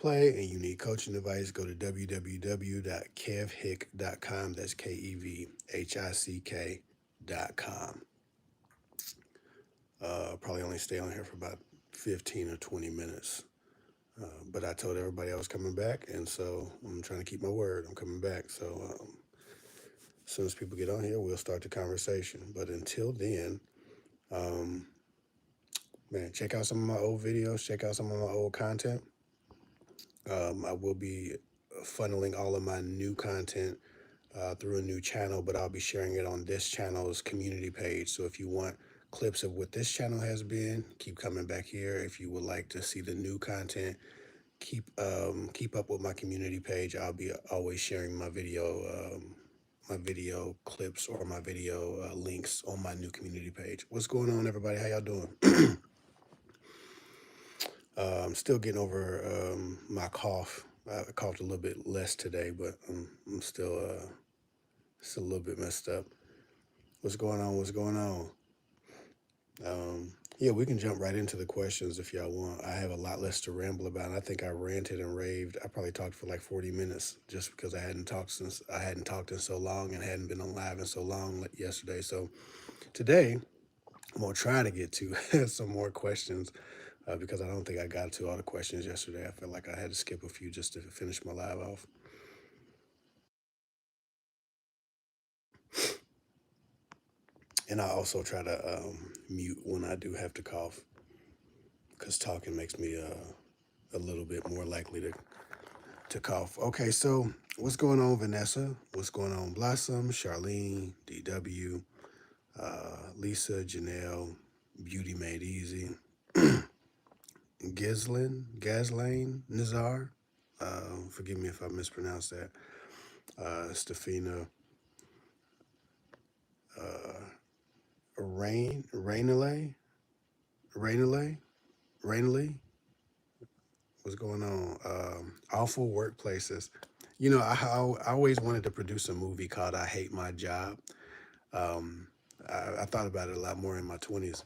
play and you need coaching advice, go to www.kevhick.com. That's KEVHICK.com. Probably only stay on here for about 15 or 20 minutes. But I told everybody I was coming back, and so I'm trying to keep my word. I'm coming back. So as soon as people get on here, we'll start the conversation. But until then, um, man, check out some of my old videos, check out some of my old content. I will be funneling all of my new content through a new channel, but I'll be sharing it on this channel's community page. So if you want clips of what this channel has been, keep coming back here. If you would like to see the new content, keep up with my community page. I'll be always sharing my video clips or my video links on my new community page. What's going on, everybody? How y'all doing? I'm still getting over my cough. I coughed a little bit less today, but I'm still a little bit messed up. What's going on? What's going on? Yeah, we can jump right into the questions if y'all want. I have a lot less to ramble about. I think I ranted and raved. I probably talked for like 40 minutes just because I hadn't talked in so long and hadn't been on live in so long yesterday. So today I'm gonna try to get to some more questions because I don't think I got to all the questions yesterday. I felt like I had to skip a few just to finish my live off. And I also try to mute when I do have to cough because talking makes me a little bit more likely to cough. Okay, so what's going on, Vanessa? What's going on, Blossom, Charlene, DW, Lisa, Janelle, Beauty Made Easy, Gazlane, Nazar. Forgive me if I mispronounced that. Stefina, uh, Rainale, Rainley. What's going on? Awful workplaces. You know, I always wanted to produce a movie called "I Hate My Job." Um, I thought about it a lot more in my 20s,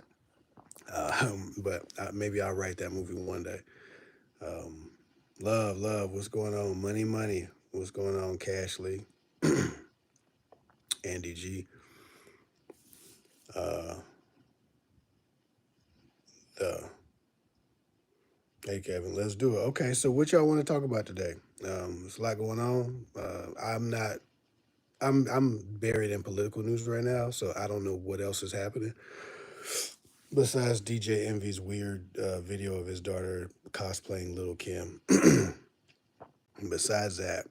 but maybe I'll write that movie one day. Um, love. What's going on? Money. What's going on? Cashley, Andy G. Uh, the Hey Kevin, let's do it. Okay, so what y'all want to talk about today? There's a lot going on. I'm not. I'm buried in political news right now, so I don't know what else is happening besides DJ Envy's weird video of his daughter cosplaying Little Kim. Besides that,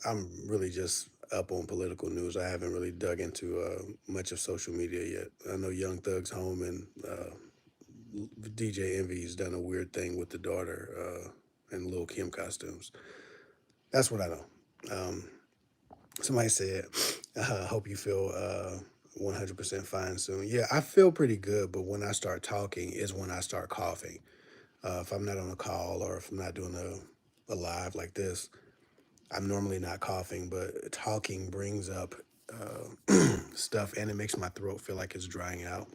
I'm really just up on political news. I haven't really dug into much of social media yet. I know Young Thug's home and DJ Envy's done a weird thing with the daughter in Lil Kim costumes. That's what I know. Um, Somebody said, "Hope you feel 100% fine soon." Yeah, I feel pretty good, but when I start talking is when I start coughing. If I'm not on a call or if I'm not doing a live like this, I'm normally not coughing, but talking brings up stuff and it makes my throat feel like it's drying out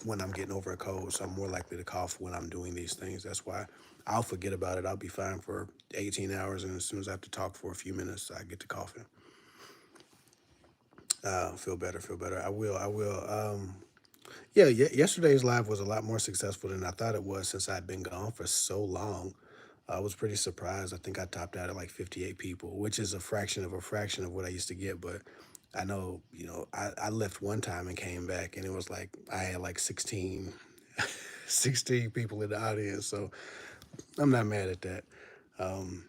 when I'm getting over a cold. So I'm more likely to cough when I'm doing these things. That's why I'll forget about it. I'll be fine for 18 hours, and as soon as I have to talk for a few minutes, I get to coughing. Feel better, feel better. I will. Yeah, yesterday's live was a lot more successful than I thought it was since I'd been gone for so long. I was pretty surprised. I think I topped out at like 58 people, which is a fraction of what I used to get. But I know, I left one time and came back, and it was like I had like 16 people in the audience. So I'm not mad at that. Um,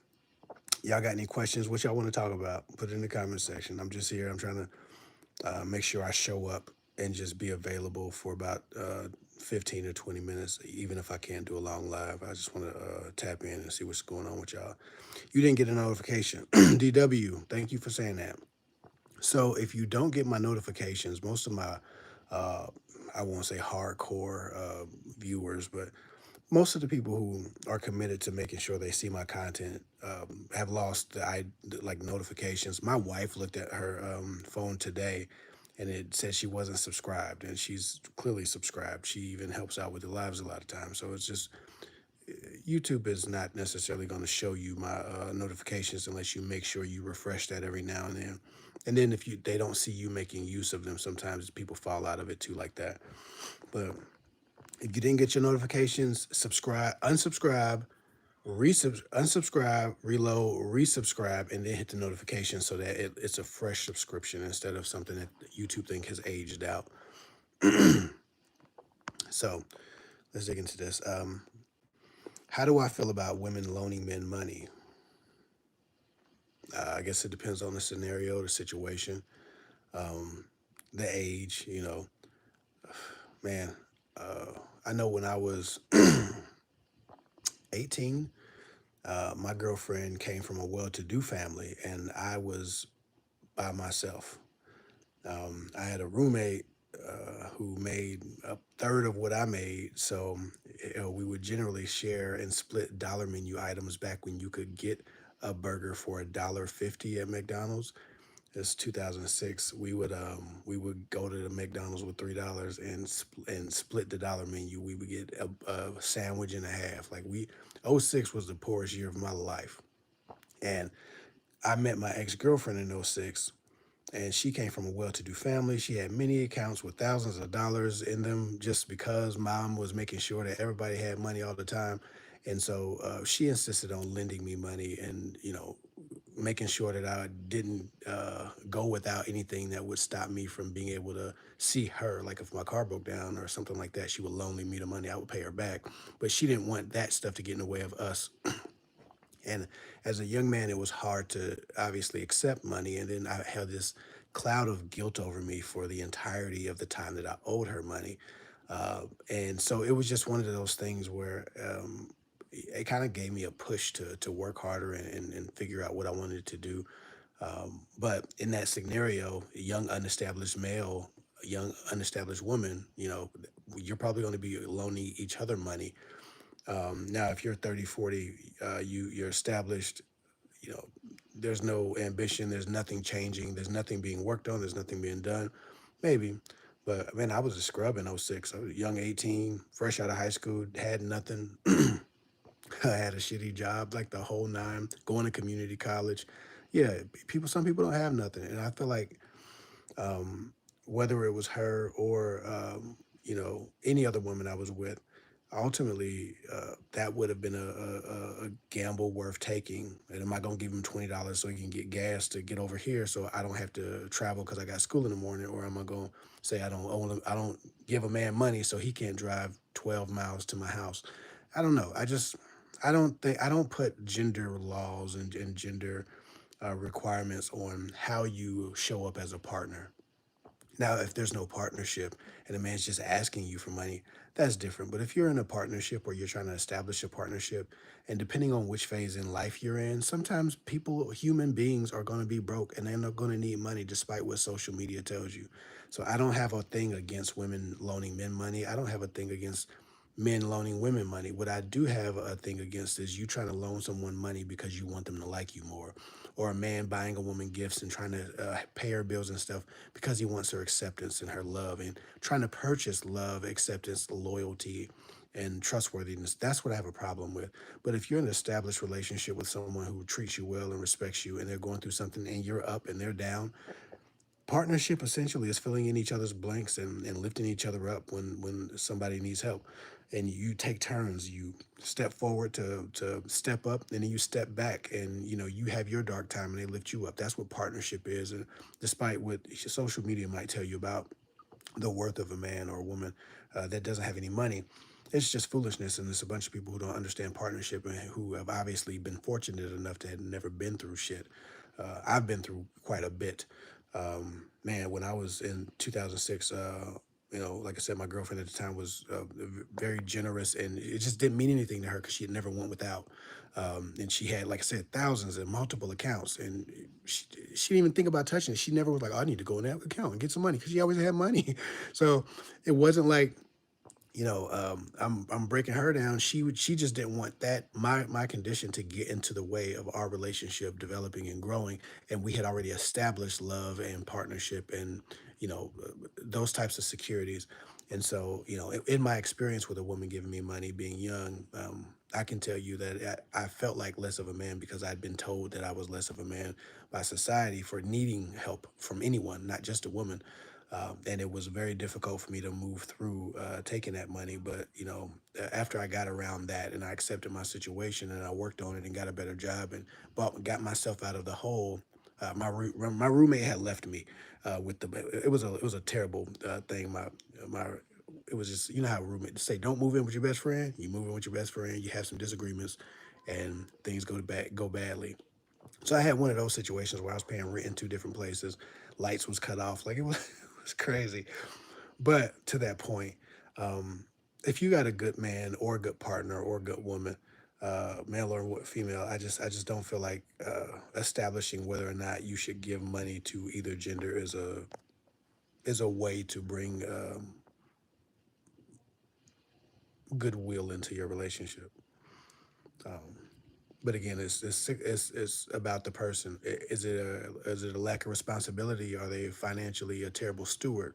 y'all got any questions? What y'all want to talk about? Put it in the comment section. I'm just here. I'm trying to make sure I show up and just be available for about 15 or 20 minutes, even if I can't do a long live. I just want to tap in and see what's going on with y'all. You didn't get a notification. DW, thank you for saying that. So if you don't get my notifications, most of my, uh, I won't say hardcore viewers, but most of the people who are committed to making sure they see my content have lost like notifications. My wife looked at her phone today, and it said she wasn't subscribed, and she's clearly subscribed. She even helps out with the lives a lot of times. So it's just YouTube is not necessarily going to show you my notifications unless you make sure you refresh that every now and then. And then if they don't see you making use of them, sometimes people fall out of it too, like that. But if you didn't get your notifications, subscribe, unsubscribe, unsubscribe, reload, resubscribe, and then hit the notification so that it's a fresh subscription instead of something that YouTube think has aged out. So let's dig into this. How do I feel about women loaning men money? I guess it depends on the scenario, the situation, um, the age. Man. I know when I was 18, my girlfriend came from a well-to-do family, and I was by myself. I had a roommate who made a third of what I made, so we would generally share and split dollar menu items back when you could get a burger for $1.50 at McDonald's. It's 2006. We would go to the McDonald's with $3 and split the dollar menu. We would get a sandwich and a half. Like we, '06 was the poorest year of my life, and I met my ex girlfriend in '06, and she came from a well-to-do family. She had many accounts with thousands of dollars in them, just because mom was making sure that everybody had money all the time. And so she insisted on lending me money, and making sure that I didn't go without anything that would stop me from being able to see her. Like if my car broke down or something like that, she would loan me the money. I would pay her back, but she didn't want that stuff to get in the way of us. And as a young man, it was hard to obviously accept money. And then I had this cloud of guilt over me for the entirety of the time that I owed her money. And so it was just one of those things where it kind of gave me a push to work harder and figure out what I wanted to do. But in that scenario, a young unestablished male, a young unestablished woman, you're probably going to be loaning each other money. Now, if you're 30, 40, you're established, you know, there's no ambition, there's nothing changing, there's nothing being worked on, there's nothing being done. Maybe. But man, I was a scrub in '06. I was a young 18, fresh out of high school, had nothing. I had a shitty job, like the whole nine, going to community college. Yeah, some people don't have nothing. And I feel like um, whether it was her or any other woman I was with, ultimately that would have been a gamble worth taking. And am I going to give him $20 so he can get gas to get over here so I don't have to travel because I got school in the morning, or am I going to say I don't give a man money so he can't drive 12 miles to my house? I don't know. I don't put gender laws and gender requirements on how you show up as a partner. Now, if there's no partnership and a man's just asking you for money, that's different. But if you're in a partnership or you're trying to establish a partnership, and depending on which phase in life you're in, sometimes human beings are going to be broke and they're not going to need money despite what social media tells you. So I don't have a thing against women loaning men money. I don't have a thing against men loaning women money. What I do have a thing against is you trying to loan someone money because you want them to like you more, or a man buying a woman gifts and trying to pay her bills and stuff because he wants her acceptance and her love, and trying to purchase love, acceptance, loyalty, and trustworthiness. That's what I have a problem with. But if you're in an established relationship with someone who treats you well and respects you, and they're going through something and you're up and they're down, partnership essentially is filling in each other's blanks and lifting each other up when somebody needs help. And you take turns. You step forward to step up, and then you step back, and you have your dark time and they lift you up. That's what partnership is. And despite what social media might tell you about the worth of a man or a woman that doesn't have any money, it's just foolishness. And there's a bunch of people who don't understand partnership and who have obviously been fortunate enough to have never been through shit. I've been through quite a bit. Man, when I was in 2006, like I said, my girlfriend at the time was very generous, and it just didn't mean anything to her because she had never went without. And she had, like I said, thousands and multiple accounts, and she didn't even think about touching it. She never was like, oh, I need to go in that account and get some money, because she always had money. So it wasn't like, I'm breaking her down. She just didn't want that my condition to get into the way of our relationship developing and growing. And we had already established love and partnership and those types of securities. And so, in my experience with a woman giving me money being young, I can tell you that I felt like less of a man because I'd been told that I was less of a man by society for needing help from anyone, not just a woman. And it was very difficult for me to move through taking that money. But, after I got around that and I accepted my situation and I worked on it and got a better job and got myself out of the hole, my roommate had left me with the, it was a terrible thing. My it was just, how roommates say, don't move in with your best friend. You move in with your best friend, you have some disagreements, and things go badly. So I had one of those situations where I was paying rent in two different places, lights was cut off, like it was it was crazy. But to that point, um, if you got a good man or a good partner or a good woman, male or female, I just don't feel like establishing whether or not you should give money to either gender is a way to bring goodwill into your relationship. Um, but again, it's about the person. Is it a lack of responsibility? Are they financially a terrible steward?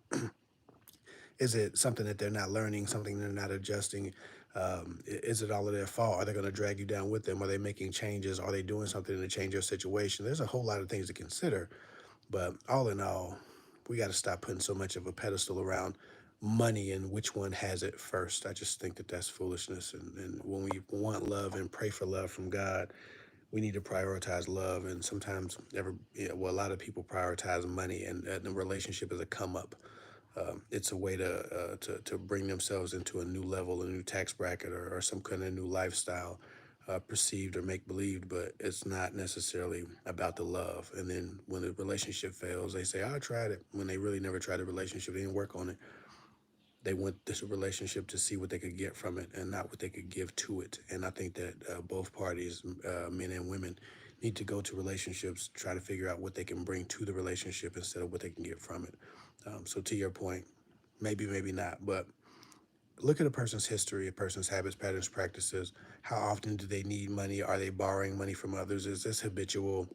Is it something that they're not learning, something they're not adjusting? Is it all of their fault? Are they going to drag you down with them? Are they making changes? Are they doing something to change your situation? There's a whole lot of things to consider. But all in all, we got to stop putting so much of a pedestal around money and which one has it first. I just think that that's foolishness. And when we want love and pray for love from God, we need to prioritize love. And sometimes, a lot of people prioritize money, and the relationship is a come up. It's a way to bring themselves into a new level, a new tax bracket, or some kind of new lifestyle, perceived or make believed, but it's not necessarily about the love. And then when the relationship fails, they say, "I tried it," when they really never tried the relationship. They didn't work on it. They want this relationship to see what they could get from it and not what they could give to it. And I think that both parties, men and women, need to go to relationships, try to figure out what they can bring to the relationship instead of what they can get from it. So to your point, maybe, maybe not, but look at a person's history, a person's habits, patterns, practices. How often do they need money? Are they borrowing money from others? Is this habitual?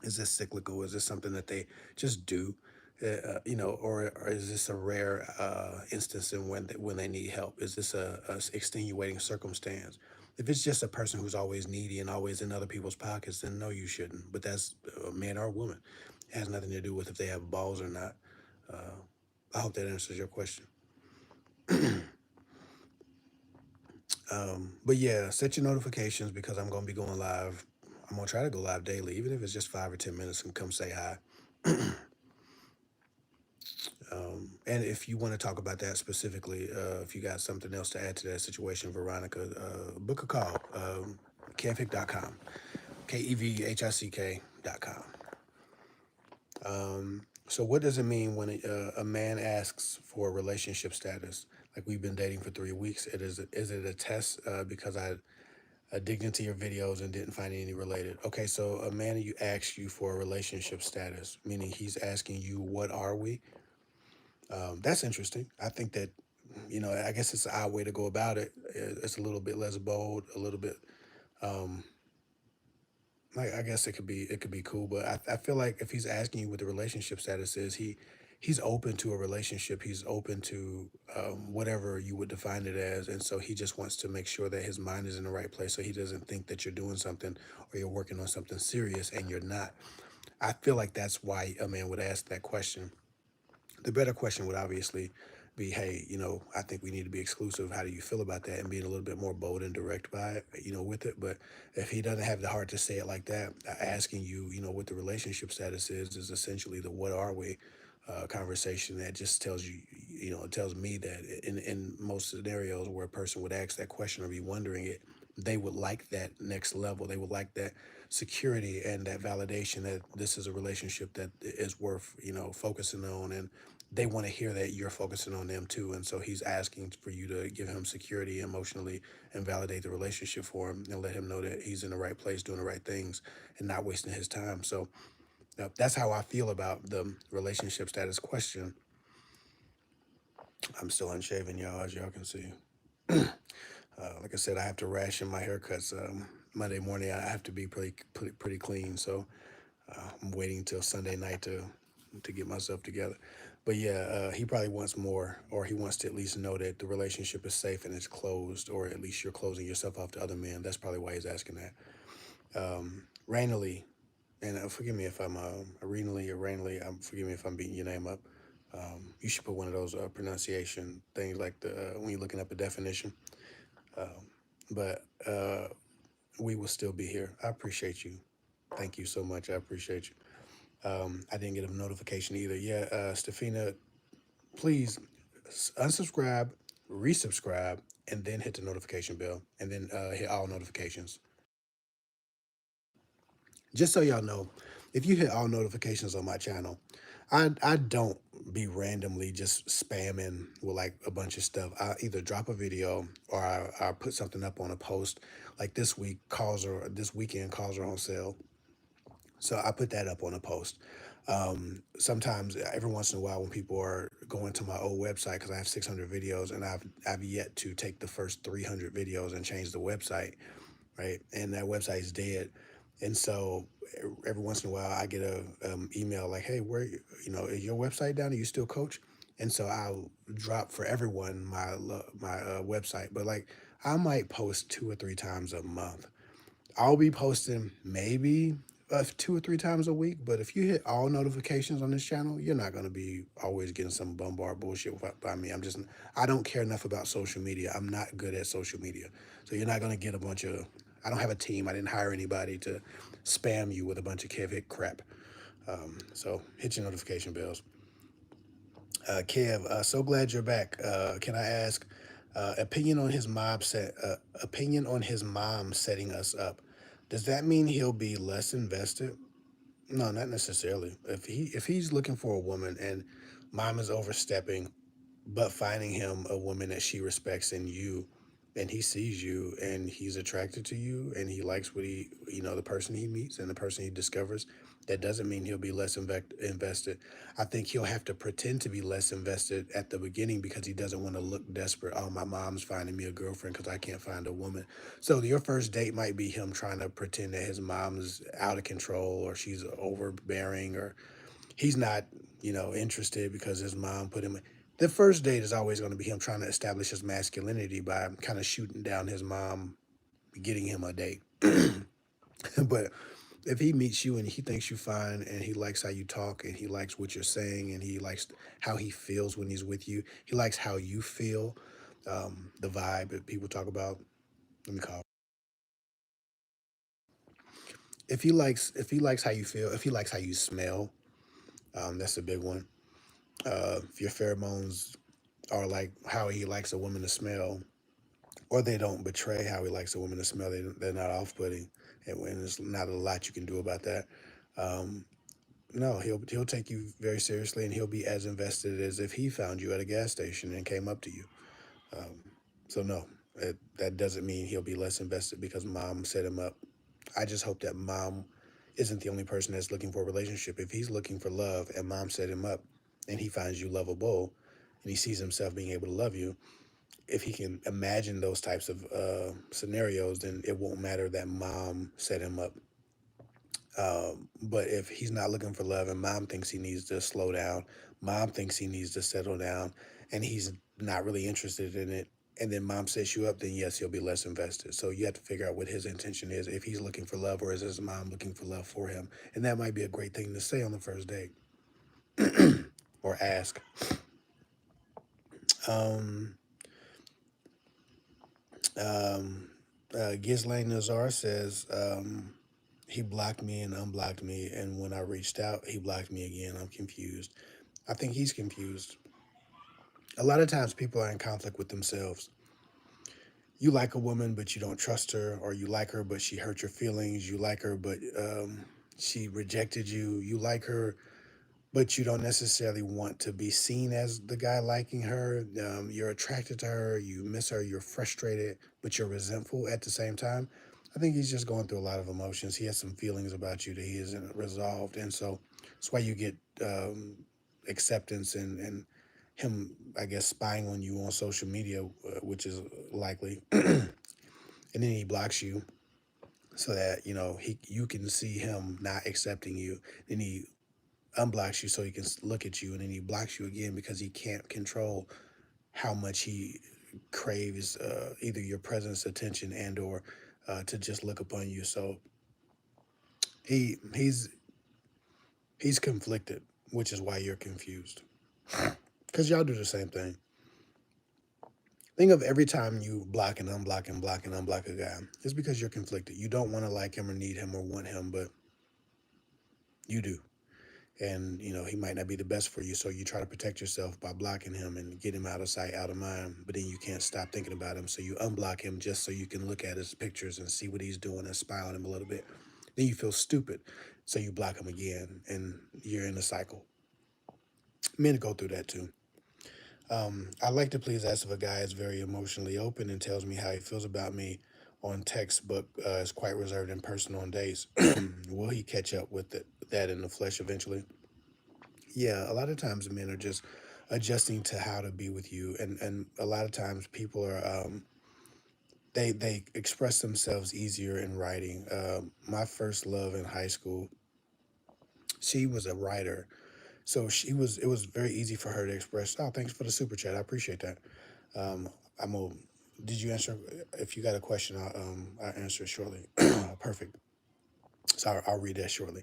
Is this cyclical? Is this something that they just do? Or is this a rare instance in when they need help? Is this a extenuating circumstance? If it's just a person who's always needy and always in other people's pockets, then no, you shouldn't. But that's a man or a woman. It has nothing to do with if they have balls or not. Uh, I hope that answers your question. But yeah, set your notifications because I'm gonna be going live. I'm gonna try to go live daily, even if it's just 5 or 10 minutes, and come say hi. And if you want to talk about that specifically, if you got something else to add to that situation, Veronica, book a call. Kevhick.com. KEVHICK.com. So what does it mean when a man asks for a relationship status? Like, we've been dating for 3 weeks. Is it a test because I digged into your videos and didn't find any related? Okay, so a man you asks you for a relationship status, meaning he's asking you, what are we? That's interesting. I think that, I guess it's an odd way to go about it. It's a little bit less bold, a little bit, um, like, I guess it could be cool, but I feel like if he's asking you what the relationship status is, he's open to a relationship. He's open to whatever you would define it as, and so he just wants to make sure that his mind is in the right place, so he doesn't think that you're doing something or you're working on something serious and you're not. I feel like that's why a man would ask that question. The better question would obviously be, hey, I think we need to be exclusive. How do you feel about that? And being a little bit more bold and direct by it, with it. But if he doesn't have the heart to say it like that, asking you, what the relationship status is essentially the what are we conversation that just tells you, it tells me that in most scenarios where a person would ask that question or be wondering it, they would like that next level. They would like that security and that validation that this is a relationship that is worth, focusing on. And they want to hear that you're focusing on them too. And so he's asking for you to give him security emotionally and validate the relationship for him and let him know that he's in the right place, doing the right things, and not wasting his time. So that's how I feel about the relationship status question. I'm still unshaven, y'all, as y'all can see. Like I said, I have to ration my haircuts. Monday morning, I have to be pretty clean. So I'm waiting till Sunday night to get myself together. But yeah, he probably wants more, or he wants to at least know that the relationship is safe and it's closed, or at least you're closing yourself off to other men. That's probably why he's asking that. Rainily, and forgive me if I'm Arenally or Rainily. Forgive me if I'm beating your name up. You should put one of those pronunciation things like the when you're looking up a definition. But we will still be here. I appreciate you. Thank you so much. I appreciate you. I didn't get a notification either. Yeah, Stefina, please unsubscribe, resubscribe, and then hit the notification bell, and then hit all notifications. Just so y'all know, if you hit all notifications on my channel, I don't be randomly just spamming with like a bunch of stuff. I either drop a video or I put something up on a post. Like this weekend cars are on sale. So I put that up on a post. Sometimes, every once in a while, when people are going to my old website, because I have 600 videos, and I've yet to take the first 300 videos and change the website, right? And that website is dead. And so every once in a while, I get a email like, "Hey, where is your website down? Are you still coach?" And so I'll drop for everyone my website, but like I might post 2 or 3 times a month. I'll be posting maybe 2 or 3 times a week, but if you hit all notifications on this channel, you're not gonna be always getting some bombard bullshit by me. I don't care enough about social media. I'm not good at social media, so you're not gonna get a bunch of. I don't have a team. I didn't hire anybody to spam you with a bunch of Kev Hick crap. So hit your notification bells. Kev, so glad you're back. Can I ask opinion on his mom setting us up? Does that mean he'll be less invested? No, not necessarily. If he's looking for a woman and mom is overstepping, but finding him a woman that she respects in you, and he sees you and he's attracted to you and he likes the person he meets and the person he discovers, that doesn't mean he'll be less invested. I think he'll have to pretend to be less invested at the beginning because he doesn't want to look desperate. Oh, my mom's finding me a girlfriend because I can't find a woman. So your first date might be him trying to pretend that his mom's out of control or she's overbearing, or he's not, interested because his mom put him. The first date is always going to be him trying to establish his masculinity by kind of shooting down his mom, getting him a date. But if he meets you and he thinks you fine and he likes how you talk and he likes what you're saying and he likes how he feels when he's with you, he likes how you feel, the vibe that people talk about. Let me call. If he likes how you feel, if he likes how you smell, that's a big one. If your pheromones are like how he likes a woman to smell, or they don't betray how he likes a woman to smell, they're not off-putting, and when there's not a lot you can do about that. Um, no, he'll take you very seriously, and he'll be as invested as if he found you at a gas station and came up to you. Um, so no, that doesn't mean he'll be less invested because mom set him up. I just hope that mom isn't the only person that's looking for a relationship. If he's looking for love and mom set him up and he finds you lovable and he sees himself being able to love you, if he can imagine those types of scenarios, then it won't matter that mom set him up. But if he's not looking for love and mom thinks he needs to slow down, mom thinks he needs to settle down, and he's not really interested in it, and then mom sets you up, then yes, he'll be less invested. So you have to figure out what his intention is, if he's looking for love or is his mom looking for love for him. And that might be a great thing to say on the first date or ask. Um, um, Ghislaine Nazar says, he blocked me and unblocked me, and when I reached out, he blocked me again. I'm confused. I think he's confused. A lot of times people are in conflict with themselves. You like a woman, but you don't trust her, or you like her, but she hurt your feelings. You like her, but she rejected you. You like her, but you don't necessarily want to be seen as the guy liking her. You're attracted to her, you miss her, you're frustrated, but you're resentful at the same time. I think he's just going through a lot of emotions. He has some feelings about you that he isn't resolved. And so that's why you get acceptance and him, I guess, spying on you on social media, which is likely. And then he blocks you so that, you can see him not accepting you. Then he unblocks you so he can look at you, and then he blocks you again because he can't control how much he craves either your presence, attention, and or to just look upon you. So he's conflicted, which is why you're confused. Because y'all do the same thing. Think of every time you block and unblock and block and unblock a guy. It's because you're conflicted. You don't want to like him or need him or want him, but you do. And he might not be the best for you, so you try to protect yourself by blocking him and get him out of sight, out of mind. But then you can't stop thinking about him, so you unblock him just so you can look at his pictures and see what he's doing and smile at him a little bit. Then you feel stupid, so you block him again, and you're in a cycle. Men go through that too. I like to please ask if a guy is very emotionally open and tells me how he feels about me on text, but is quite reserved and personal on dates. Will he catch up with that in the flesh eventually? Yeah, a lot of times men are just adjusting to how to be with you, and a lot of times people are they express themselves easier in writing. My first love in high school, she was a writer, so it was very easy for her to express. Oh, thanks for the super chat. I appreciate that. Um, I'm a. Did you answer? If you got a question, I'll answer it shortly. Perfect. So I'll read that shortly.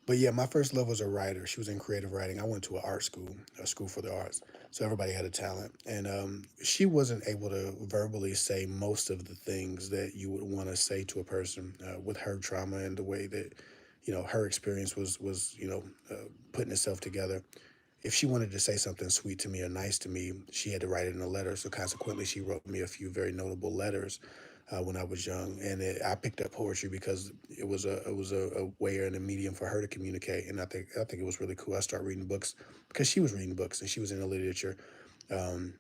But yeah, my first love was a writer. She was in creative writing. I went to an art school, a school for the arts. So everybody had a talent. And she wasn't able to verbally say most of the things that you would want to say to a person with her trauma and the way that, her experience was putting itself together. If she wanted to say something sweet to me or nice to me, she had to write it in a letter. So consequently, she wrote me a few very notable letters when I was young, and I picked up poetry because it was a way and a medium for her to communicate, and I think it was really cool. I started reading books because she was reading books and she was into literature,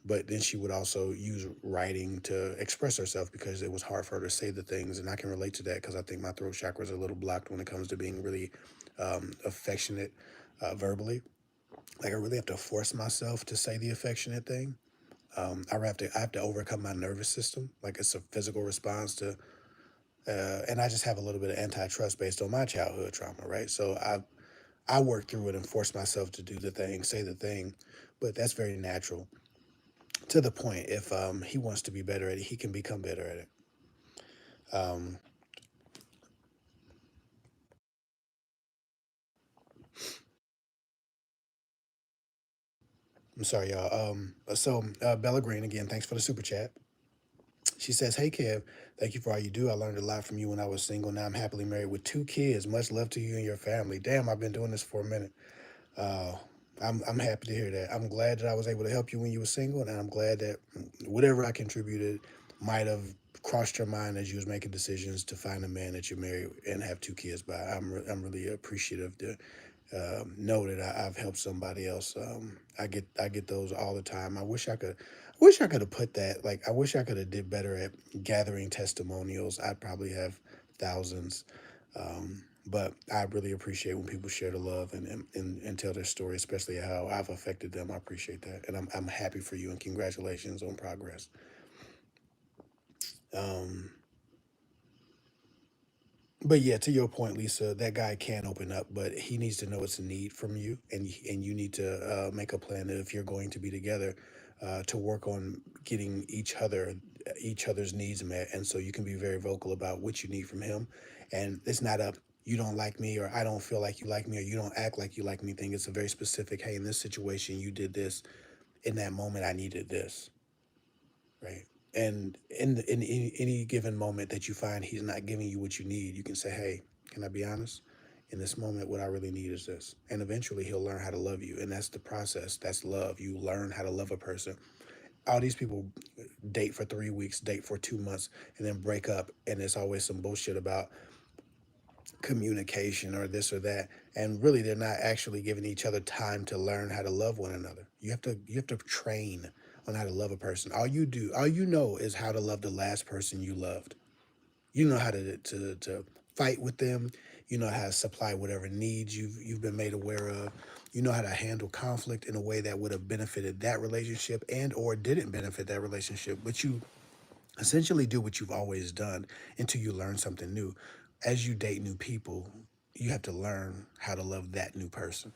but then she would also use writing to express herself because it was hard for her to say the things, and I can relate to that because I think my throat chakra is a little blocked when it comes to being really affectionate verbally. Like I really have to force myself to say the affectionate thing. I have to overcome my nervous system. Like it's a physical response to, and I just have a little bit of antitrust based on my childhood trauma, right? So I work through it and force myself to do the thing, say the thing, but that's very natural. To the point, if he wants to be better at it, he can become better at it. Um, I'm sorry, y'all. Bella Green again. Thanks for the super chat. She says, "Hey Kev, thank you for all you do. I learned a lot from you when I was single. Now I'm happily married with two kids. Much love to you and your family. Damn, I've been doing this for a minute. Uh, I'm happy to hear that. I'm glad that I was able to help you when you were single, and I'm glad that whatever I contributed might have crossed your mind as you was making decisions to find a man that you marry and have two kids by. I'm really appreciative to know that I've helped somebody else. I get those all the time. I wish I could have put that. Like I wish I could have did better at gathering testimonials. I'd probably have thousands. But I really appreciate when people share the love and tell their story, especially how I've affected them. I appreciate that, and I'm happy for you and congratulations on progress. Um, But yeah, to your point, Lisa, that guy can open up, but he needs to know it's a need from you, and you need to make a plan that if you're going to be together, to work on getting each other's needs met, and so you can be very vocal about what you need from him, and it's not a you don't like me or I don't feel like you like me or you don't act like you like me thing. It's a very specific. Hey, in this situation, you did this. In that moment, I needed this, right? And in any given moment that you find he's not giving you what you need, you can say, "Hey, can I be honest? In this moment, what I really need is this." And eventually, he'll learn how to love you, and that's the process. That's love. You learn how to love a person. All these people date for 3 weeks, date for 2 months, and then break up, and there's always some bullshit about communication or this or that, and really they're not actually giving each other time to learn how to love one another. You have to train on how to love a person. All you know is how to love the last person you loved. You know how to fight with them. You know how to supply whatever needs you've been made aware of. You know how to handle conflict in a way that would have benefited that relationship and or didn't benefit that relationship, but you essentially do what you've always done until you learn something new. As you date new people, you have to learn how to love that new person.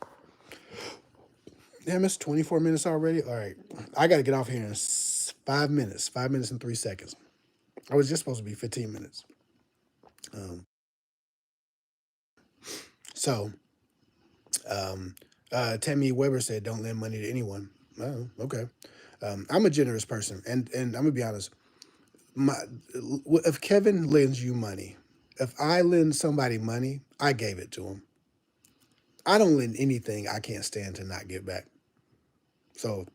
Damn, it's 24 minutes already. All right, I got to get off here in 5 minutes. 5 minutes and 3 seconds. I was just supposed to be 15 minutes. Um, so, Tammy Weber said, "Don't lend money to anyone." Oh, okay. I'm a generous person, and I'm gonna be honest. My if Kevin lends you money, if I lend somebody money, I gave it to him. I don't lend anything I can't stand to not get back. So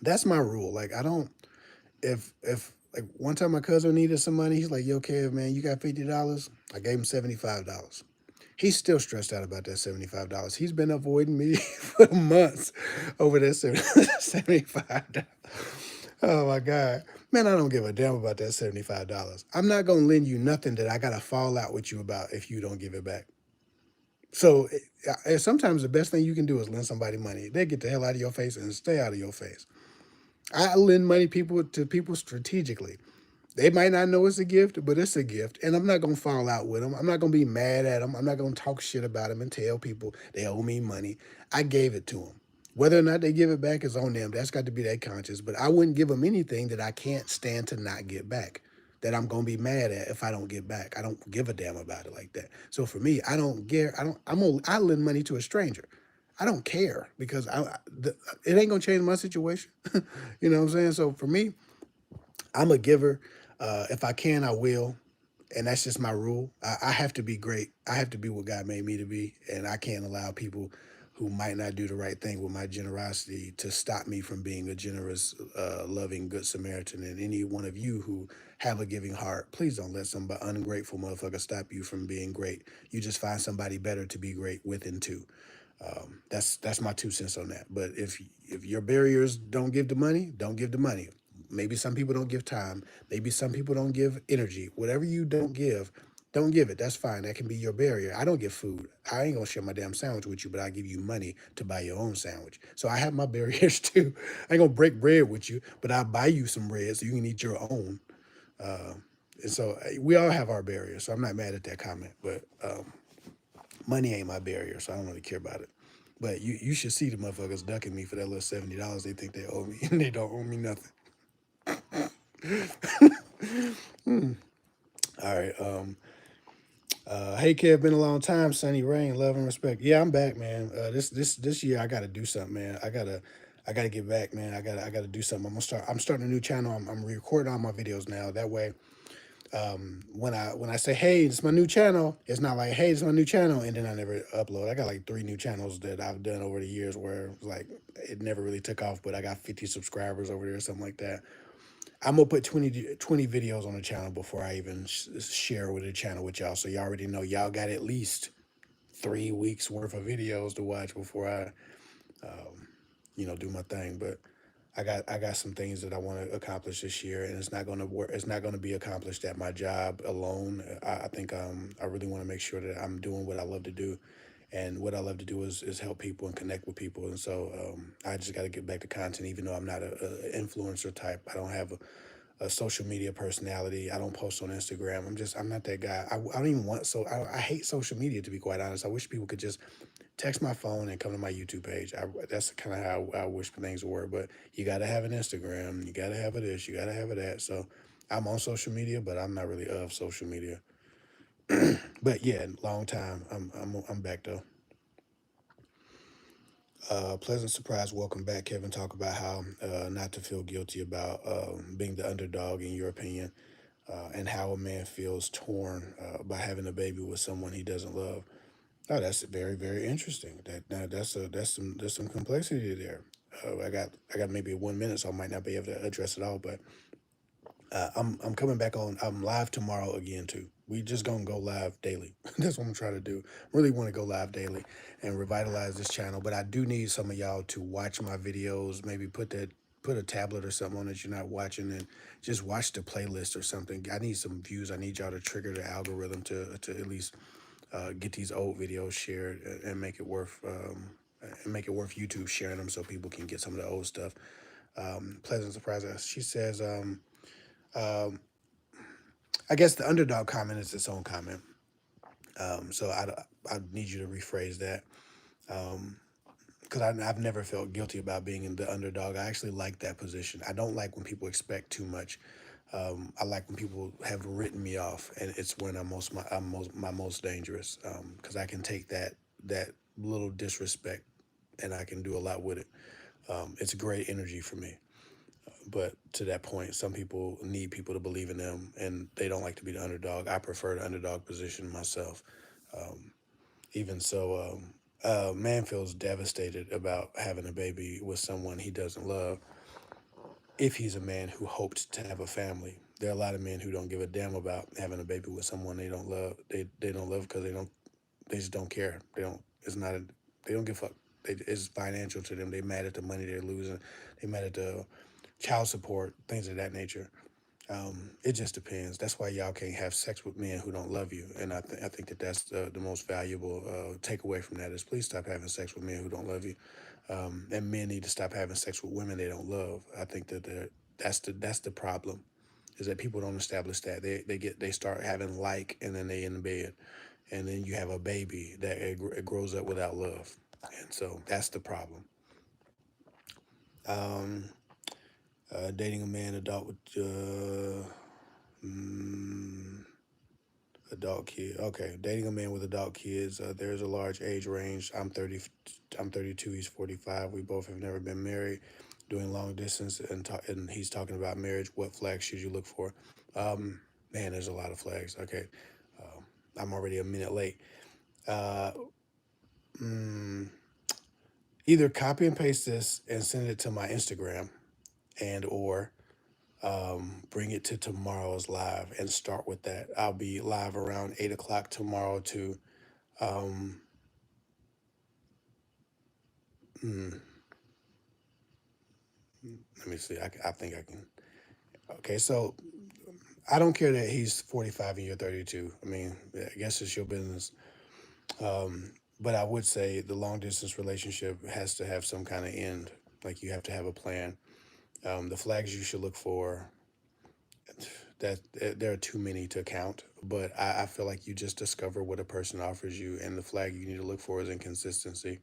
that's my rule. Like I don't if like one time my cousin needed some money, he's like, "Yo, Kev, man, you got $50?" I gave him $75. He's still stressed out about that $75. He's been avoiding me for months over that $75. Oh my God. Man, I don't give a damn about that $75. I'm not gonna lend you nothing that I gotta fall out with you about if you don't give it back. So sometimes the best thing you can do is lend somebody money. They get the hell out of your face and stay out of your face. I lend money people to people strategically. They might not know it's a gift, but it's a gift. And I'm not going to fall out with them. I'm not going to be mad at them. I'm not going to talk shit about them and tell people they owe me money. I gave it to them. Whether or not they give it back is on them. That's got to be their conscience. But I wouldn't give them anything that I can't stand to not get back, that I'm going to be mad at if I don't get back. I don't give a damn about it like that. So for me, I don't care. I lend money to a stranger. I don't care because it ain't going to change my situation. You know what I'm saying? So for me, I'm a giver. If I can, I will. And that's just my rule. I have to be great. I have to be what God made me to be. And I can't allow people who might not do the right thing with my generosity to stop me from being a generous, loving, good Samaritan. And any one of you who have a giving heart, please don't let some ungrateful motherfucker stop you from being great. You just find somebody better to be great with and to. That's my 2 cents on that. But if your barriers don't give the money, don't give the money. Maybe some people don't give time. Maybe some people don't give energy. Whatever you don't give it. That's fine. That can be your barrier. I don't give food. I ain't gonna share my damn sandwich with you, but I give you money to buy your own sandwich. So I have my barriers too. I ain't gonna break bread with you, but I'll buy you some bread so you can eat your own. Uh, and so we all have our barriers. So I'm not mad at that comment, but money ain't my barrier, so I don't really care about it. But you should see the motherfuckers ducking me for that little $70 they think they owe me, and they don't owe me nothing. All right. Hey Kev, been a long time. Sunny Rain, love and respect. Yeah, I'm back, man. This year I got to do something, man. I gotta get back, man. I gotta do something. I'm starting a new channel. I'm recording all my videos now. That way, when I say, hey, it's my new channel, it's not like, hey, it's my new channel, and then I never upload. I got like 3 new channels that I've done over the years where it was like it never really took off, but I got 50 subscribers over there or something like that. I'm gonna put 20 videos on the channel before I even share with the channel with y'all. So y'all already know y'all got at least 3 weeks worth of videos to watch before I, do my thing. But I got some things that I want to accomplish this year, and it's not gonna work. It's not gonna be accomplished at my job alone. I think I really want to make sure that I'm doing what I love to do, and what I love to do is help people and connect with people. And so I just got to get back to content, even though I'm not a influencer type. I don't have a social media personality. I don't post on Instagram. I'm not that guy. I don't even want I hate social media, to be quite honest. I wish people could just text my phone and come to my YouTube page. That's kind of how I wish things were. But you got to have an Instagram. You got to have a this. You got to have a that. So I'm on social media, but I'm not really of social media. But yeah, long time. I'm back though. Pleasant surprise. Welcome back, Kevin. Talk about how not to feel guilty about being the underdog in your opinion, and how a man feels torn by having a baby with someone he doesn't love. Oh, that's very, very interesting. There's some complexity there. I got maybe 1 minute, so I might not be able to address it all. But I'm coming back on. I'm live tomorrow again too. We just gonna go live daily. That's what I'm trying to do. Really want to go live daily and revitalize this channel. But I do need some of y'all to watch my videos. Maybe put a tablet or something on that you're not watching, and just watch the playlist or something. I need some views. I need y'all to trigger the algorithm to at least get these old videos shared and make it worth YouTube sharing them so people can get some of the old stuff. Pleasant surprise. She says, I guess the underdog comment is its own comment. So I need you to rephrase that. because I've never felt guilty about being in the underdog. I actually like that position. I don't like when people expect too much. I like when people have written me off, and it's when I'm most dangerous, because I can take that little disrespect, and I can do a lot with it. It's great energy for me. But to that point, some people need people to believe in them, and they don't like to be the underdog. I prefer the underdog position myself. Even so, a man feels devastated about having a baby with someone he doesn't love if he's a man who hoped to have a family. There are a lot of men who don't give a damn about having a baby with someone they don't love. They don't love because they just don't care. They don't. It's not. They don't give a fuck. It's financial to them. They mad at the money they're losing. They mad at the child support, things of that nature. It just depends. That's why y'all can't have sex with men who don't love you. And I think that that's the most valuable takeaway from that is please stop having sex with men who don't love you. And men need to stop having sex with women they don't love. I think that that's the problem, is that people don't establish that they start having and then they in bed, and then you have a baby that it grows up without love, and so that's the problem. Um, Dating a man adult with mm, adult kid. Okay, dating a man with adult kids. There's a large age range. I'm 30. I'm 32. He's 45. We both have never been married. Doing long distance, and he's talking about marriage. What flags should you look for? Um, Man, there's a lot of flags. Okay, I'm already a minute late. Uh, mm, Either copy and paste this and send it to my Instagram, and or bring it to tomorrow's live and start with that. I'll be live around 8 o'clock tomorrow to um, mm, let me see. I think I can. Okay, so I don't care that he's 45 and you're 32. I mean, I guess it's your business. But I would say the long distance relationship has to have some kind of end. Like you have to have a plan. The flags you should look for, that there are too many to count, but I feel like you just discover what a person offers you, and the flag you need to look for is inconsistency.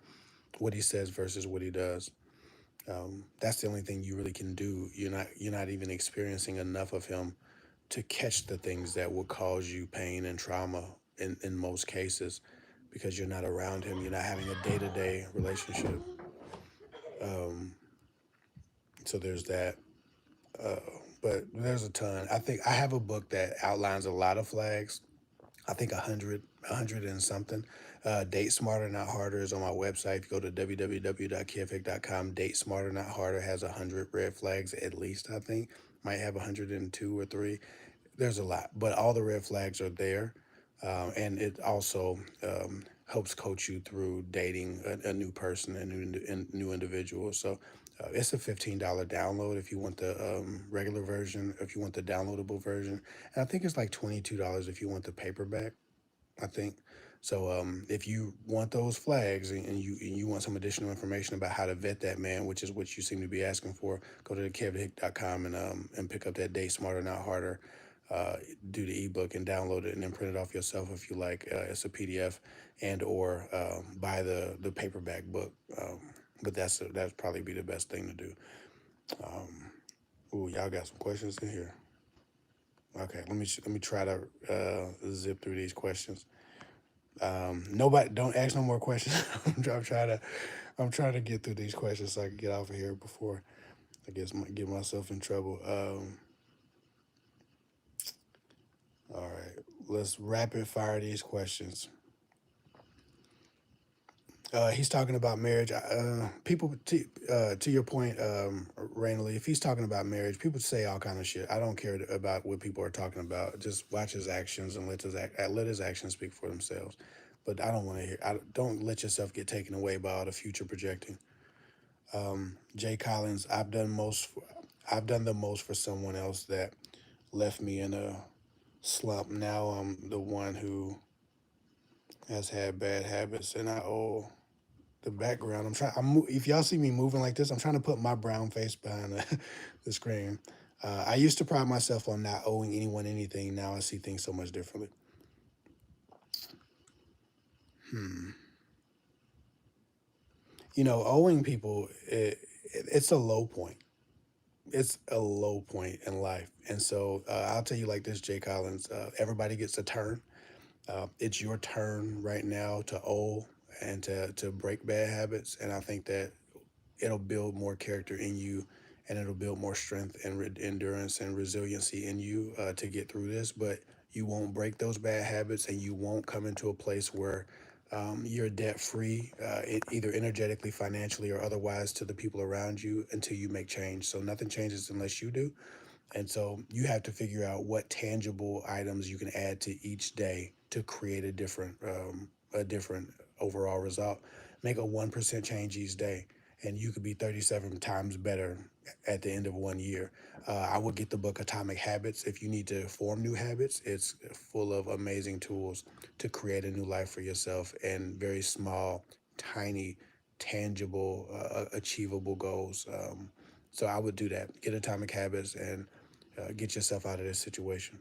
What he says versus what he does. That's the only thing you really can do. You're not even experiencing enough of him to catch the things that will cause you pain and trauma in most cases, because you're not around him. You're not having a day-to-day relationship. Um, so there's that. Uh, but there's a ton. I think I have a book that outlines a lot of flags. I think 100 and something. Date Smarter, Not Harder is on my website. If you go to www.kevhick.com, Date Smarter, Not Harder has 100 red flags at least, I think. Might have 102 or three. There's a lot, but all the red flags are there. And it also helps coach you through dating a new person, new individual. So it's a $15 download if you want the regular version, if you want the downloadable version. And I think it's like $22 if you want the paperback, I think. So if you want those flags, and you want some additional information about how to vet that man, which is what you seem to be asking for, go to kevhick.com and pick up that Date Smarter Not Harder. Do the ebook and download it, and then print it off yourself if you like. It's a PDF, and or buy the paperback book. But that'd probably be the best thing to do. Ooh, y'all got some questions in here. Okay, let me try to zip through these questions. Nobody, don't ask no more questions. I'm trying to get through these questions so I can get off of here before I guess get myself in trouble. All right, let's rapid fire these questions. He's talking about marriage. People, to your point, Rainley, if he's talking about marriage, people say all kind of shit. I don't care about what people are talking about. Just watch his actions and let his actions speak for themselves. But I don't want to hear. Don't let yourself get taken away by all the future projecting. Jay Collins, I've done the most for someone else that left me in a slump. Now I'm the one who has had bad habits, and I owe the background. If y'all see me moving like this, I'm trying to put my brown face behind the screen. I used to pride myself on not owing anyone anything. Now I see things so much differently. Hmm. Owing people, it's a low point. It's a low point in life. And so I'll tell you like this, Jay Collins, everybody gets a turn. It's your turn right now to owe and to break bad habits. And I think that it'll build more character in you, and it'll build more strength and endurance and resiliency in you to get through this. But you won't break those bad habits, and you won't come into a place where you're debt free, either energetically, financially, or otherwise, to the people around you until you make change. So nothing changes unless you do. And so you have to figure out what tangible items you can add to each day to create a different overall result. Make a 1% change each day, and you could be 37 times better at the end of 1 year. I would get the book Atomic Habits if you need to form new habits. It's full of amazing tools to create a new life for yourself and very small, tiny, tangible, achievable goals. So I would do that. Get Atomic Habits and get yourself out of this situation.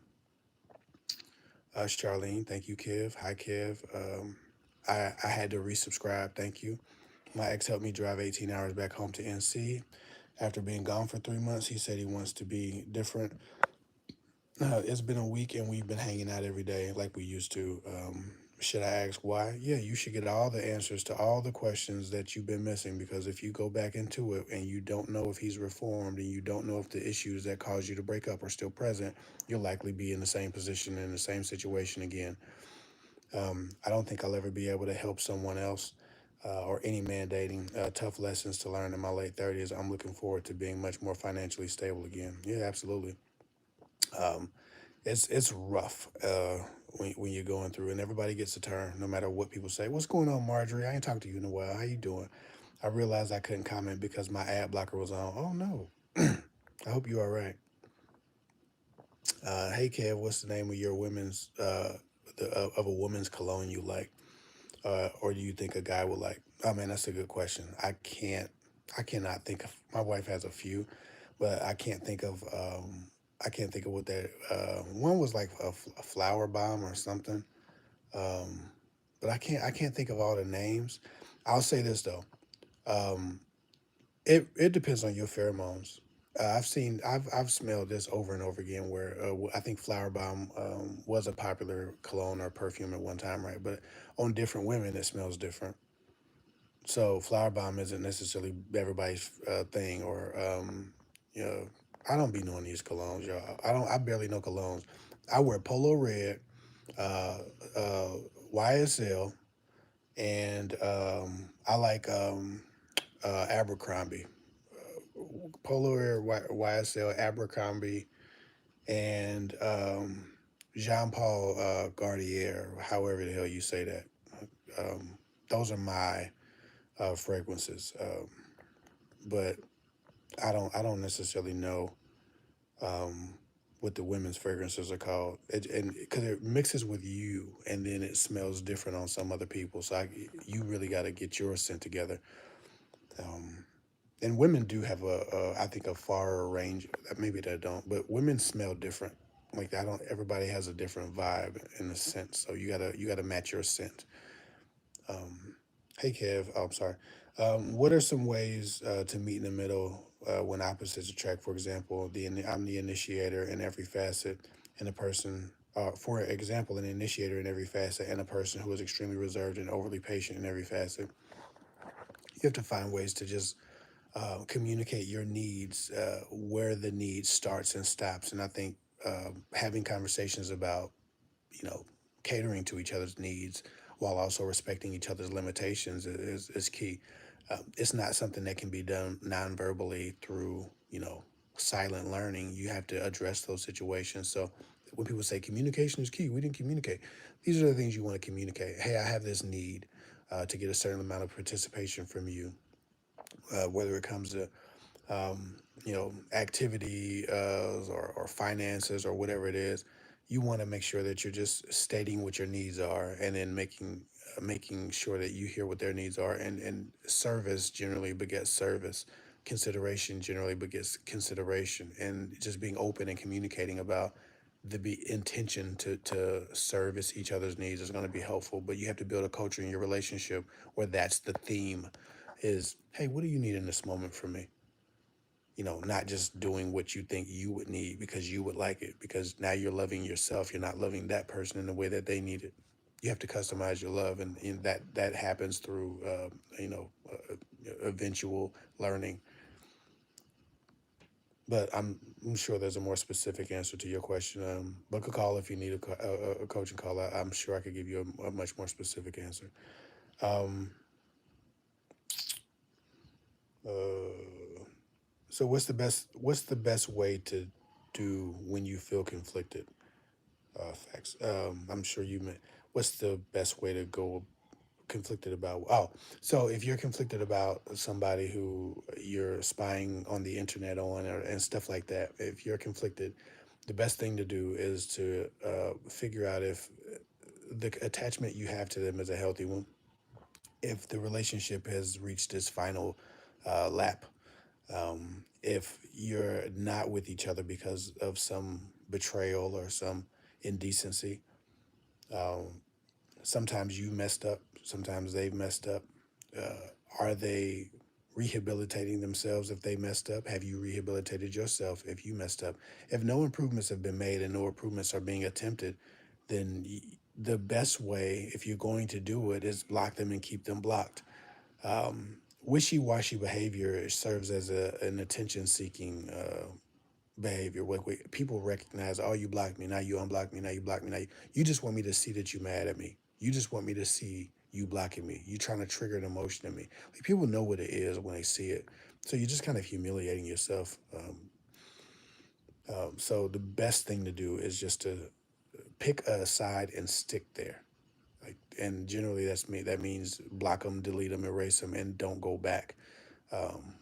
Charlene, thank you, Kev. Hi, Kev. I had to resubscribe. Thank you. My ex helped me drive 18 hours back home to NC. After being gone for 3 months, he said he wants to be different. It's been a week and we've been hanging out every day like we used to. Should I ask why? Yeah, you should get all the answers to all the questions that you've been missing, because if you go back into it and you don't know if he's reformed and you don't know if the issues that caused you to break up are still present, you'll likely be in the same position, in the same situation again. I don't think I'll ever be able to help someone else or any man dating. Tough lessons to learn in my late 30s. I'm looking forward to being much more financially stable again. Yeah, absolutely. Um, it's rough when you're going through, and everybody gets a turn, no matter what people say. What's going on, Marjorie? I ain't talked to you in a while. How you doing? I realized I couldn't comment because my ad blocker was on. Oh no. I hope you're all right. Hey Kev, what's the name of your of a woman's cologne you like, or do you think a guy would like? Oh man, that's a good question. I cannot think of. My wife has a few, but I can't think of what that. One was like a flower bomb or something. Um, but I can't think of all the names. I'll say this though. Um, it depends on your pheromones. I've smelled this over and over again where I think Flower Bomb was a popular cologne or perfume at one time, right? But on different women, it smells different. So Flower Bomb isn't necessarily everybody's thing, or you know, I don't be knowing these colognes, y'all. I barely know colognes. I wear Polo Red, uh, uh, YSL, and I like Abercrombie. Polo Red, YSL, Abercrombie, and Jean Paul Gardier, however the hell you say that. Um, those are my fragrances. But I don't necessarily know um, what the women's fragrances are called, and because it mixes with you, and then it smells different on some other people. So you really got to get your scent together. Um, and women do have I think a far range. Maybe they don't, but women smell different. Like I don't. Everybody has a different vibe in a sense. So you gotta match your scent. Hey Kev, oh, I'm sorry. What are some ways to meet in the middle when opposites attract? For example, I'm the initiator in every facet, and a person, for example, an initiator in every facet, and a person who is extremely reserved and overly patient in every facet. You have to find ways to just communicate your needs, where the need starts and stops. And I think having conversations about, you know, catering to each other's needs while also respecting each other's limitations is key. It's not something that can be done non-verbally through, silent learning. You have to address those situations. So when people say communication is key, we didn't communicate. These are the things you want to communicate. Hey, I have this need to get a certain amount of participation from you, whether it comes to activity or finances or whatever it is. You want to make sure that you're just stating what your needs are, and then making sure that you hear what their needs are. And service generally begets service. Consideration generally begets consideration, and just being open and communicating about the intention to service each other's needs is going to be helpful. But you have to build a culture in your relationship where that's the theme. is, hey, what do you need in this moment from me? Not just doing what you think you would need because you would like it, because now you're loving yourself. You're not loving that person in the way that they need it. You have to customize your love, and that happens through, eventual learning. But I'm sure there's a more specific answer to your question. Book a call if you need a coaching call. I'm sure I could give you a much more specific answer. Um, uh, so what's the best way to do when you feel conflicted? Facts. I'm sure you meant, what's the best way to go conflicted about? Oh, so if you're conflicted about somebody who you're spying on the internet on, and stuff like that, if you're conflicted, the best thing to do is to figure out if the attachment you have to them is a healthy one, if the relationship has reached its final lap, if you're not with each other because of some betrayal or some indecency. Um, Sometimes you messed up, sometimes they've messed up. Are they rehabilitating themselves if they messed up? Have you rehabilitated yourself if you messed up? If no improvements have been made and no improvements are being attempted, then the best way, if you're going to do it, is block them and keep them blocked. Wishy-washy behavior serves as an attention-seeking behavior. People recognize, oh, you blocked me, now you unblock me, now you block me, you just want me to see that you mad at me. You just want me to see you blocking me. You trying to trigger an emotion in me. Like, people know what it is when they see it. So you're just kind of humiliating yourself. So the best thing to do is just to pick a side and stick there. Like, and generally that means block them, delete them, erase them, and don't go back.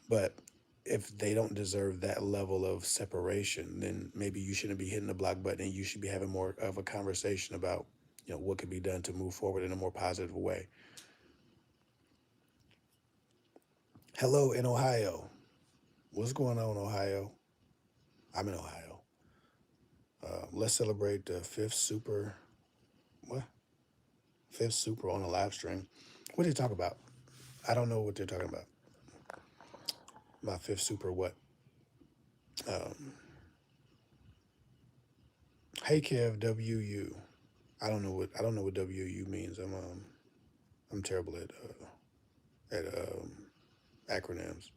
But if they don't deserve that level of separation, then maybe you shouldn't be hitting the block button, and you should be having more of a conversation about, what could be done to move forward in a more positive way. Hello in Ohio. What's going on, Ohio? I'm in Ohio. Let's celebrate the what? Fifth Super on a live stream. What did they talk about? I don't know what they're talking about. My fifth Super, what? Um, hey Kev, WU. I don't know what WU means. I'm terrible at acronyms.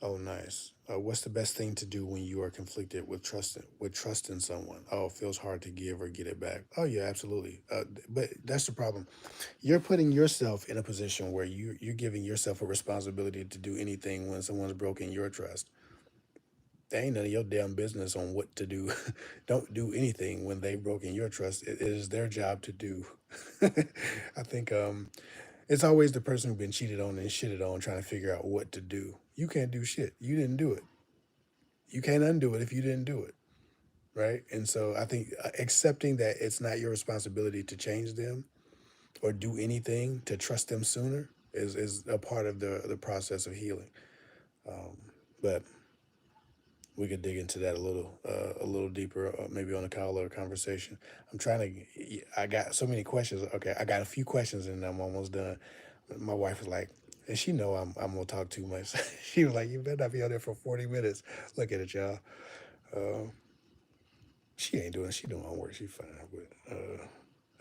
Oh, nice. What's the best thing to do when you are conflicted with trusting someone? Oh, it feels hard to give or get it back. Oh yeah, absolutely. But that's the problem. You're putting yourself in a position where you're giving yourself a responsibility to do anything when someone's broken your trust. They ain't none of your damn business on what to do. Don't do anything when they've broken your trust. It is their job to do. I think it's always the person who's been cheated on and shitted on trying to figure out what to do. You can't do shit. You didn't do it. You can't undo it if you didn't do it. Right. And so I think accepting that it's not your responsibility to change them or do anything to trust them sooner is a part of the process of healing. Um, but we could dig into that a little deeper, maybe on a call or a conversation. I'm trying to. I got so many questions. Okay, I got a few questions and I'm almost done. My wife was like, and she know I'm gonna talk too much. She was like, "You better not be on there for 40 minutes." Look at it, y'all. Uh, she ain't doing. She doing homework. She fine, but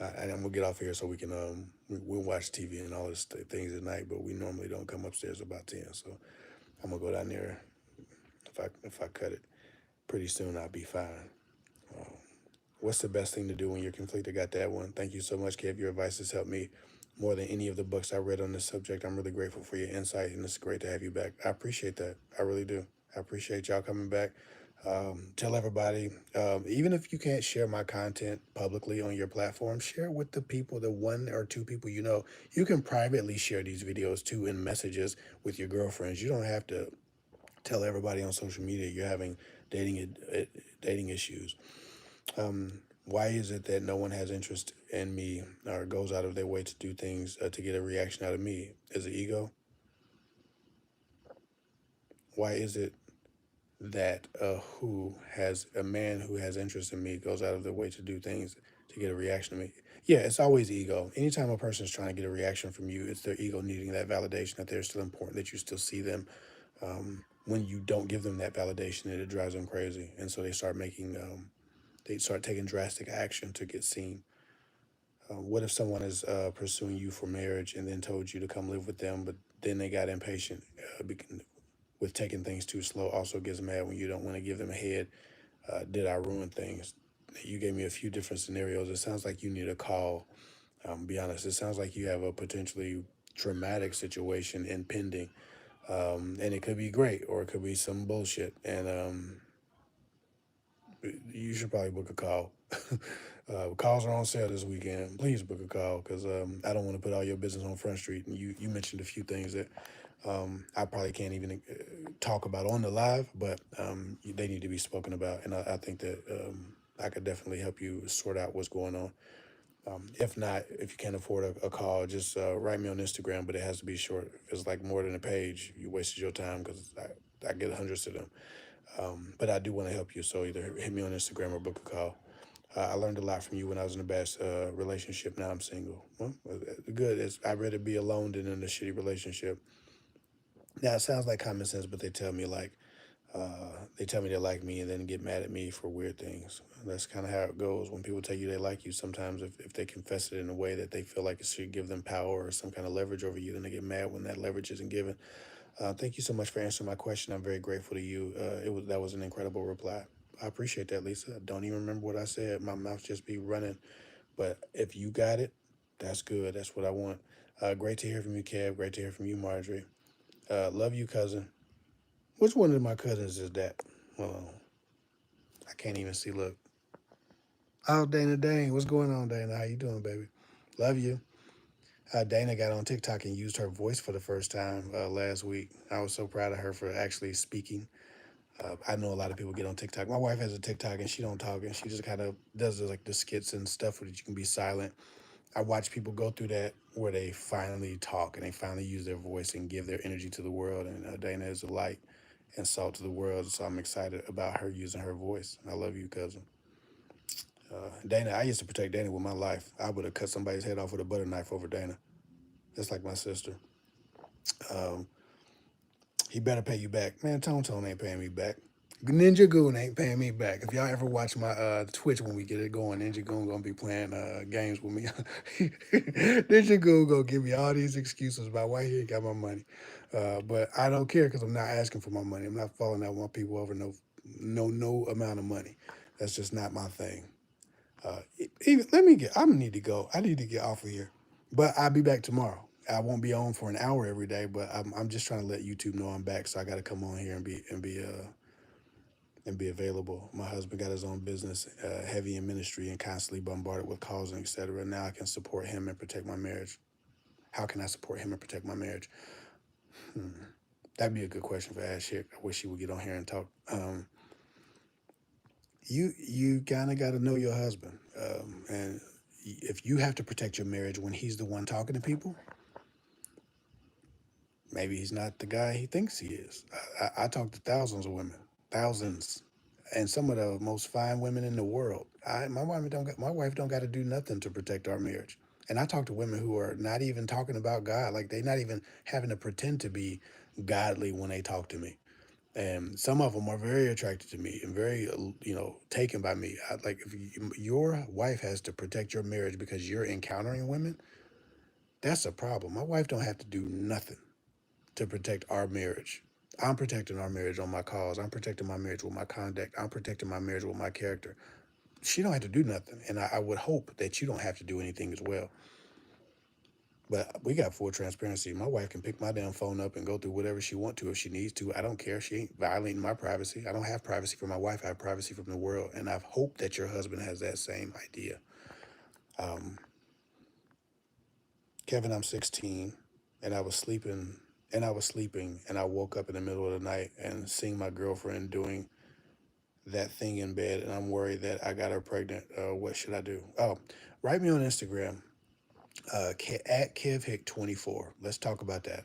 I'm gonna get off here so we can we'll watch TV and all this things at night. But we normally don't come upstairs about 10, so I'm gonna go down there. If I cut it pretty soon, I'll be fine. Um, what's the best thing to do when you're conflicted? Got that one. Thank you so much, Kev. Your advice has helped me more than any of the books I read on this subject. I'm really grateful for your insight, and it's great to have you back. I appreciate that. I really do. I appreciate y'all coming back. Tell everybody, even if you can't share my content publicly on your platform, share it with the people, the one or two people you know. You can privately share these videos too in messages with your girlfriends. You don't have to tell everybody on social media you're having dating issues. Why is it that no one has interest in me or goes out of their way to do things to get a reaction out of me? Is it ego? Why is it that who has a man who has interest in me goes out of their way to do things to to get a reaction to me. Yeah, it's always ego. Anytime a person is trying to get a reaction from you, it's their ego needing that validation that they're still important, that you still see them. When you don't give them that validation, it drives them crazy, and so they start taking drastic action to get seen. What if someone is pursuing you for marriage and then told you to come live with them, but then they got impatient with taking things too slow? Also gets mad when you don't want to give them a head. Did I ruin things? You gave me a few different scenarios. It sounds like you need a call. Be honest. It sounds like you have a potentially traumatic situation impending, and it could be great or it could be some bullshit. And you should probably book a call. Calls are on sale this weekend. Please book a call because I don't want to put all your business on Front Street. And you mentioned a few things that I probably can't even talk about on the live, but they need to be spoken about. And I think that I could definitely help you sort out what's going on. If not, if you can't afford a call, just write me on Instagram, but it has to be short. If it's like more than a page, you wasted your time because I get hundreds of them. But I do want to help you, so either hit me on Instagram or book a call. I learned a lot from you when I was in a bad relationship. Now I'm single. Well, good. I'd rather be alone than in a shitty relationship. Now it sounds like common sense, but they tell me they like me and then get mad at me for weird things. That's kind of how it goes when people tell you they like you. Sometimes if they confess it in a way that they feel like it should give them power or some kind of leverage over you, then they get mad when that leverage isn't given. Thank you so much for answering my question. I'm very grateful to you. That was an incredible reply. I appreciate that, Lisa. I don't even remember what I said. My mouth just be running. But if you got it, that's good. That's what I want. Great to hear from you, Kev. Great to hear from you, Marjorie. Love you, cousin. Which one of my cousins is that? Well, I can't even see. Look. Oh, Dana Dane. What's going on, Dana? How you doing, baby? Love you. Dana got on TikTok and used her voice for the first time last week. I was so proud of her for actually speaking. I know a lot of people get on TikTok. My wife has a TikTok and she don't talk and she just kind of does like the skits and stuff where you can be silent. I watch people go through that where they finally talk and they finally use their voice and give their energy to the world. And Dana is a light and salt to the world. So I'm excited about her using her voice. I love you, cousin. Dana, I used to protect Dana with my life. I would have cut somebody's head off with a butter knife over Dana. That's like my sister. Um, he better pay you back. Man, Tone Tone ain't paying me back. Ninja Goon ain't paying me back. If y'all ever watch my Twitch when we get it going, Ninja Goon gonna be playing games with me. Ninja Goon gonna give me all these excuses about why he ain't got my money. But I don't care because I'm not asking for my money. I'm not falling out with my people over no amount of money. That's just not my thing. Even let me get. I need to go. I need to get off of here. But I'll be back tomorrow. I won't be on for an hour every day, but I'm just trying to let YouTube know I'm back. So I got to come on here and be available. My husband got his own business, heavy in ministry, and constantly bombarded with calls and etc. Now I can support him and protect my marriage. How can I support him and protect my marriage? Hmm. That'd be a good question for Ash Hick. I wish he would get on here and talk. You kind of got to know your husband, and if you have to protect your marriage when he's the one talking to people, maybe he's not the guy he thinks he is. I talk to thousands of women, thousands, and some of the most fine women in the world. My wife don't got to do nothing to protect our marriage. And I talk to women who are not even talking about God, like they not even having to pretend to be godly when they talk to me. And some of them are very attracted to me and very taken by me. Like if your wife has to protect your marriage because you're encountering women, that's a problem. My wife don't have to do nothing to protect our marriage. I'm protecting our marriage on my calls. I'm protecting my marriage with my conduct. I'm protecting my marriage with my character. She don't have to do nothing, and I would hope that you don't have to do anything as well. But we got full transparency. My wife can pick my damn phone up and go through whatever she want to if she needs to. I don't care. She ain't violating my privacy. I don't have privacy from my wife. I have privacy from the world, and I hope that your husband has that same idea. Um, Kevin, I'm 16, and I was sleeping, and I woke up in the middle of the night and seeing my girlfriend doing that thing in bed, and I'm worried that I got her pregnant. What should I do? Oh, write me on Instagram at Kev Hick 24. Let's talk about that.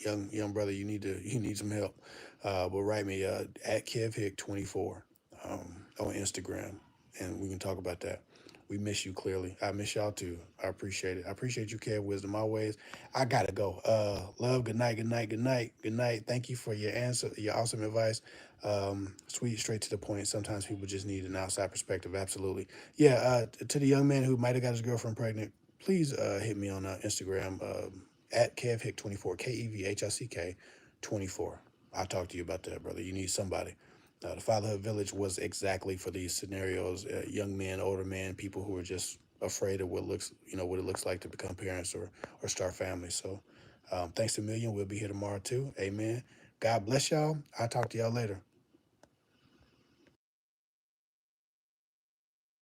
Young brother, you need some help. But write me at Kev Hick 24 on Instagram, and we can talk about that. We miss you clearly. I miss y'all too. I appreciate it. I appreciate you, Kev Wisdom, always. I gotta go. Love, good night, good night, good night, good night. Thank you for your answer, your awesome advice. Sweet, straight to the point. Sometimes people just need an outside perspective. Absolutely. Yeah, to the young man who might have got his girlfriend pregnant, please hit me on Instagram at Kev Hick 24, KEVHICK 24. I'll talk to you about that, brother. You need somebody. The Fatherhood Village was exactly for these scenarios: young men, older men, people who are just afraid of what it looks like to become parents or start families. So, thanks a million. We'll be here tomorrow too. Amen. God bless y'all. I'll talk to y'all later.